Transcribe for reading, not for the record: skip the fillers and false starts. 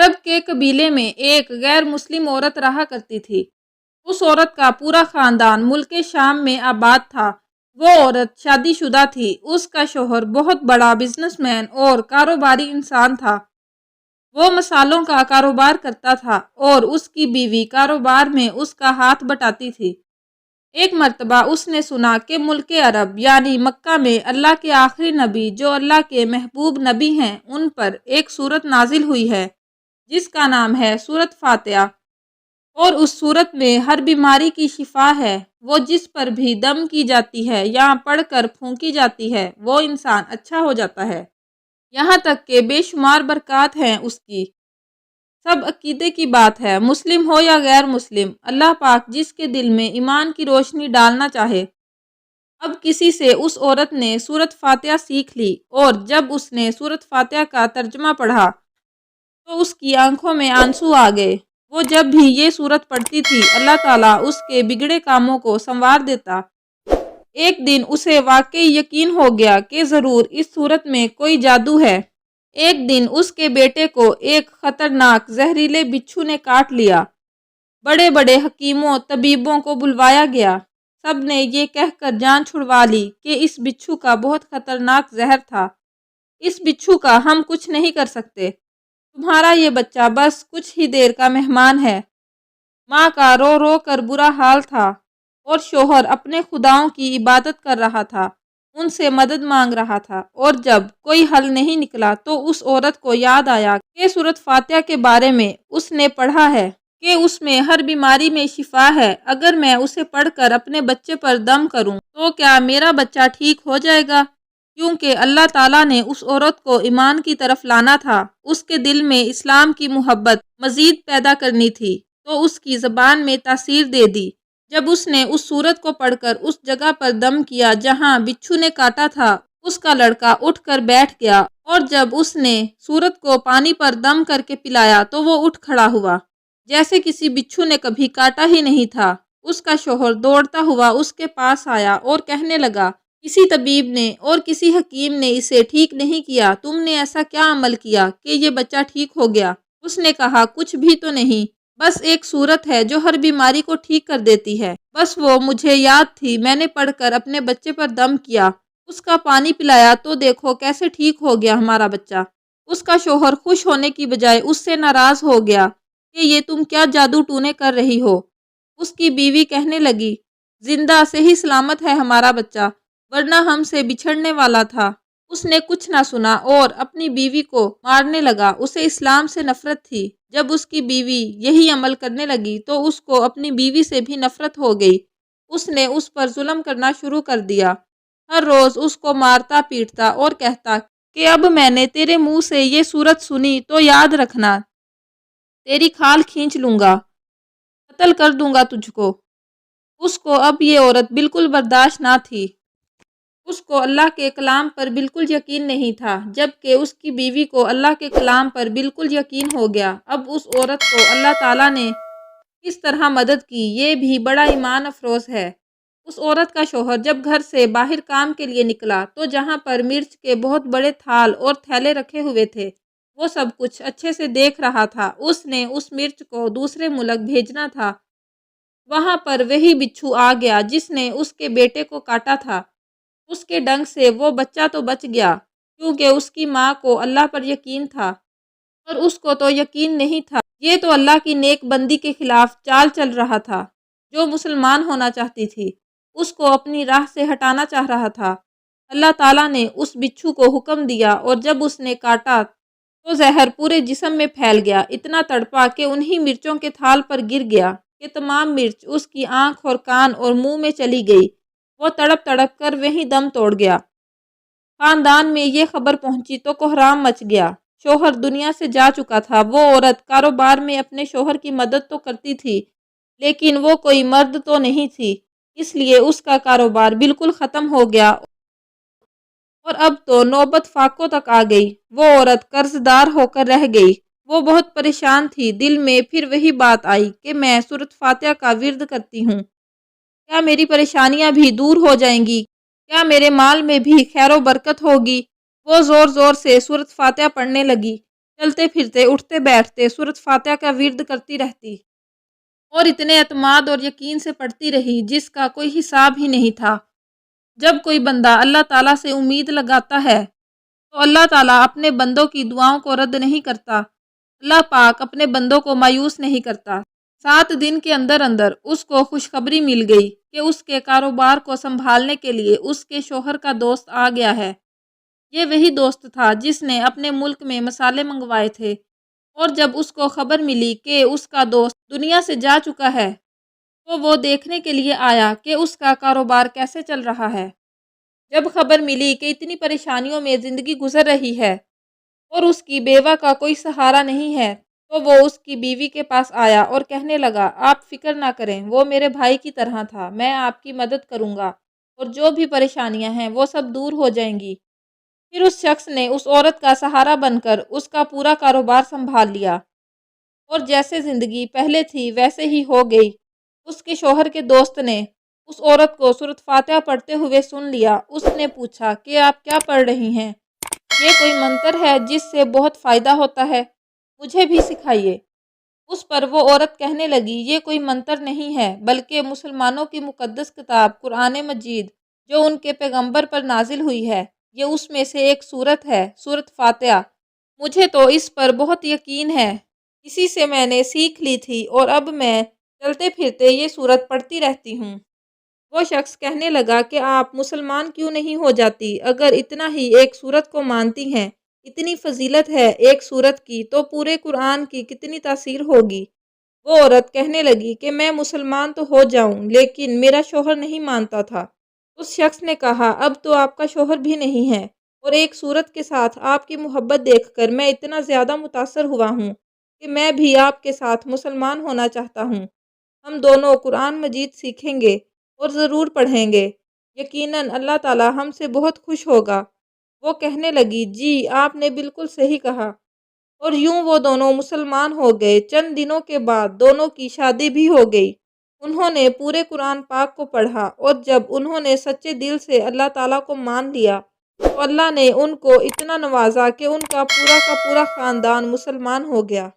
عرب کے قبیلے میں ایک غیر مسلم عورت رہا کرتی تھی۔ اس عورت کا پورا خاندان ملک شام میں آباد تھا۔ وہ عورت شادی شدہ تھی۔ اس کا شوہر بہت بڑا بزنس مین اور کاروباری انسان تھا۔ وہ مصالحوں کا کاروبار کرتا تھا اور اس کی بیوی کاروبار میں اس کا ہاتھ بٹاتی تھی۔ ایک مرتبہ اس نے سنا کہ ملک عرب یعنی مکہ میں اللہ کے آخری نبی جو اللہ کے محبوب نبی ہیں ان پر ایک سورت نازل ہوئی ہے جس کا نام ہے سورت فاتحہ، اور اس سورت میں ہر بیماری کی شفا ہے۔ وہ جس پر بھی دم کی جاتی ہے یا پڑھ کر پھونکی جاتی ہے وہ انسان اچھا ہو جاتا ہے، یہاں تک کہ بے شمار برکات ہیں اس کی۔ سب عقیدے کی بات ہے، مسلم ہو یا غیر مسلم، اللہ پاک جس کے دل میں ایمان کی روشنی ڈالنا چاہے۔ اب کسی سے اس عورت نے سورت فاتحہ سیکھ لی اور جب اس نے سورت فاتحہ کا ترجمہ پڑھا تو اس کی آنکھوں میں آنسو آ گئے۔ وہ جب بھی یہ سورت پڑھتی تھی اللہ تعالیٰ اس کے بگڑے کاموں کو سنوار دیتا۔ ایک دن اسے واقعی یقین ہو گیا کہ ضرور اس سورت میں کوئی جادو ہے۔ ایک دن اس کے بیٹے کو ایک خطرناک زہریلے بچھو نے کاٹ لیا۔ بڑے بڑے حکیموں طبیبوں کو بلوایا گیا۔ سب نے یہ کہہ کر جان چھڑوا لی کہ اس بچھو کا بہت خطرناک زہر تھا، اس بچھو کا ہم کچھ نہیں کر سکتے، تمہارا یہ بچہ بس کچھ ہی دیر کا مہمان ہے۔ ماں کا رو رو کر برا حال تھا اور شوہر اپنے خداؤں کی عبادت کر رہا تھا، ان سے مدد مانگ رہا تھا، اور جب کوئی حل نہیں نکلا تو اس عورت کو یاد آیا کہ سورت فاتحہ کے بارے میں اس نے پڑھا ہے کہ اس میں ہر بیماری میں شفا ہے۔ اگر میں اسے پڑھ کر اپنے بچے پر دم کروں تو کیا میرا بچہ ٹھیک ہو جائے گا؟ کیونکہ اللہ تعالیٰ نے اس عورت کو ایمان کی طرف لانا تھا، اس کے دل میں اسلام کی محبت مزید پیدا کرنی تھی، تو اس کی زبان میں تاثیر دے دی۔ جب اس نے اس سورت کو پڑھ کر اس جگہ پر دم کیا جہاں بچھو نے کاٹا تھا، اس کا لڑکا اٹھ کر بیٹھ گیا، اور جب اس نے سورت کو پانی پر دم کر کے پلایا تو وہ اٹھ کھڑا ہوا جیسے کسی بچھو نے کبھی کاٹا ہی نہیں تھا۔ اس کا شوہر دوڑتا ہوا اس کے پاس آیا اور کہنے لگا، کسی طبیب نے اور کسی حکیم نے اسے ٹھیک نہیں کیا، تم نے ایسا کیا عمل کیا کہ یہ بچہ ٹھیک ہو گیا؟ اس نے کہا، کچھ بھی تو نہیں، بس ایک سورت ہے جو ہر بیماری کو ٹھیک کر دیتی ہے، بس وہ مجھے یاد تھی، میں نے پڑھ کر اپنے بچے پر دم کیا، اس کا پانی پلایا تو دیکھو کیسے ٹھیک ہو گیا ہمارا بچہ۔ اس کا شوہر خوش ہونے کی بجائے اس سے ناراض ہو گیا کہ یہ تم کیا جادو ٹونے کر رہی ہو۔ اس کی بیوی کہنے لگی، زندہ صحیح سلامت ہے ہمارا بچہ، ورنہ ہم سے بچھڑنے والا تھا۔ اس نے کچھ نہ سنا اور اپنی بیوی کو مارنے لگا۔ اسے اسلام سے نفرت تھی۔ جب اس کی بیوی یہی عمل کرنے لگی تو اس کو اپنی بیوی سے بھی نفرت ہو گئی۔ اس نے اس پر ظلم کرنا شروع کر دیا، ہر روز اس کو مارتا پیٹتا اور کہتا کہ اب میں نے تیرے منہ سے یہ سورت سنی تو یاد رکھنا، تیری کھال کھینچ لوں گا، قتل کر دوں گا تجھ کو۔ اس کو اب یہ عورت بالکل برداشت نہ تھی۔ اس کو اللہ کے کلام پر بالکل یقین نہیں تھا، جبکہ اس کی بیوی کو اللہ کے کلام پر بالکل یقین ہو گیا۔ اب اس عورت کو اللہ تعالیٰ نے کس طرح مدد کی یہ بھی بڑا ایمان افروز ہے۔ اس عورت کا شوہر جب گھر سے باہر کام کے لیے نکلا تو جہاں پر مرچ کے بہت بڑے تھال اور تھیلے رکھے ہوئے تھے وہ سب کچھ اچھے سے دیکھ رہا تھا۔ اس نے اس مرچ کو دوسرے ملک بھیجنا تھا۔ وہاں پر وہی بچھو آ گیا جس نے اس کے بیٹے کو کاٹا تھا۔ اس کے ڈنگ سے وہ بچہ تو بچ گیا کیونکہ اس کی ماں کو اللہ پر یقین تھا، اور اس کو تو یقین نہیں تھا۔ یہ تو اللہ کی نیک بندی کے خلاف چال چل رہا تھا۔ جو مسلمان ہونا چاہتی تھی اس کو اپنی راہ سے ہٹانا چاہ رہا تھا۔ اللہ تعالیٰ نے اس بچھو کو حکم دیا اور جب اس نے کاٹا تو زہر پورے جسم میں پھیل گیا، اتنا تڑپا کہ انہی مرچوں کے تھال پر گر گیا کہ تمام مرچ اس کی آنکھ اور کان اور منہ میں چلی گئی۔ وہ تڑپ تڑپ کر وہیں دم توڑ گیا۔ خاندان میں یہ خبر پہنچی تو کوہرام مچ گیا۔ شوہر دنیا سے جا چکا تھا۔ وہ عورت کاروبار میں اپنے شوہر کی مدد تو کرتی تھی لیکن وہ کوئی مرد تو نہیں تھی، اس لیے اس کا کاروبار بالکل ختم ہو گیا اور اب تو نوبت فاقوں تک آ گئی۔ وہ عورت قرض دار ہو کر رہ گئی۔ وہ بہت پریشان تھی۔ دل میں پھر وہی بات آئی کہ میں سورت فاتحہ کا ورد کرتی ہوں، کیا میری پریشانیاں بھی دور ہو جائیں گی؟ کیا میرے مال میں بھی خیر و برکت ہوگی؟ وہ زور زور سے سورت فاتحہ پڑھنے لگی۔ چلتے پھرتے اٹھتے بیٹھتے سورۃ فاتحہ کا ورد کرتی رہتی اور اتنے اعتماد اور یقین سے پڑھتی رہی جس کا کوئی حساب ہی نہیں تھا۔ جب کوئی بندہ اللہ تعالیٰ سے امید لگاتا ہے تو اللہ تعالیٰ اپنے بندوں کی دعاؤں کو رد نہیں کرتا۔ اللہ پاک اپنے بندوں کو مایوس نہیں کرتا۔ 7 دن کے اندر اندر اس کو خوشخبری مل گئی کہ اس کے کاروبار کو سنبھالنے کے لیے اس کے شوہر کا دوست آ گیا ہے۔ یہ وہی دوست تھا جس نے اپنے ملک میں مسالے منگوائے تھے، اور جب اس کو خبر ملی کہ اس کا دوست دنیا سے جا چکا ہے تو وہ دیکھنے کے لیے آیا کہ اس کا کاروبار کیسے چل رہا ہے۔ جب خبر ملی کہ اتنی پریشانیوں میں زندگی گزر رہی ہے اور اس کی بیوہ کا کوئی سہارا نہیں ہے تو وہ اس کی بیوی کے پاس آیا اور کہنے لگا، آپ فکر نہ کریں، وہ میرے بھائی کی طرح تھا، میں آپ کی مدد کروں گا اور جو بھی پریشانیاں ہیں وہ سب دور ہو جائیں گی۔ پھر اس شخص نے اس عورت کا سہارا بن کر اس کا پورا کاروبار سنبھال لیا اور جیسے زندگی پہلے تھی ویسے ہی ہو گئی۔ اس کے شوہر کے دوست نے اس عورت کو سورۃ فاتحہ پڑھتے ہوئے سن لیا۔ اس نے پوچھا کہ آپ کیا پڑھ رہی ہیں؟ یہ کوئی منتر ہے جس سے بہت فائدہ ہوتا ہے، مجھے بھی سکھائیے۔ اس پر وہ عورت کہنے لگی، یہ کوئی منتر نہیں ہے بلکہ مسلمانوں کی مقدس کتاب قرآن مجید جو ان کے پیغمبر پر نازل ہوئی ہے، یہ اس میں سے ایک سورت ہے، سورۃ فاتحہ۔ مجھے تو اس پر بہت یقین ہے، اسی سے میں نے سیکھ لی تھی اور اب میں چلتے پھرتے یہ سورت پڑھتی رہتی ہوں۔ وہ شخص کہنے لگا کہ آپ مسلمان کیوں نہیں ہو جاتی؟ اگر اتنا ہی ایک سورت کو مانتی ہیں، اتنی فضیلت ہے ایک سورت کی، تو پورے قرآن کی کتنی تاثیر ہوگی؟ وہ عورت کہنے لگی کہ میں مسلمان تو ہو جاؤں لیکن میرا شوہر نہیں مانتا تھا۔ اس شخص نے کہا، اب تو آپ کا شوہر بھی نہیں ہے اور ایک سورت کے ساتھ آپ کی محبت دیکھ کر میں اتنا زیادہ متاثر ہوا ہوں کہ میں بھی آپ کے ساتھ مسلمان ہونا چاہتا ہوں۔ ہم دونوں قرآن مجید سیکھیں گے اور ضرور پڑھیں گے، یقیناً اللہ تعالیٰ ہم سے بہت خوش ہوگا۔ وہ کہنے لگی، جی آپ نے بالکل صحیح کہا، اور یوں وہ دونوں مسلمان ہو گئے۔ چند دنوں کے بعد دونوں کی شادی بھی ہو گئی۔ انہوں نے پورے قرآن پاک کو پڑھا اور جب انہوں نے سچے دل سے اللہ تعالیٰ کو مان لیا تو اللہ نے ان کو اتنا نوازا کہ ان کا پورا خاندان مسلمان ہو گیا۔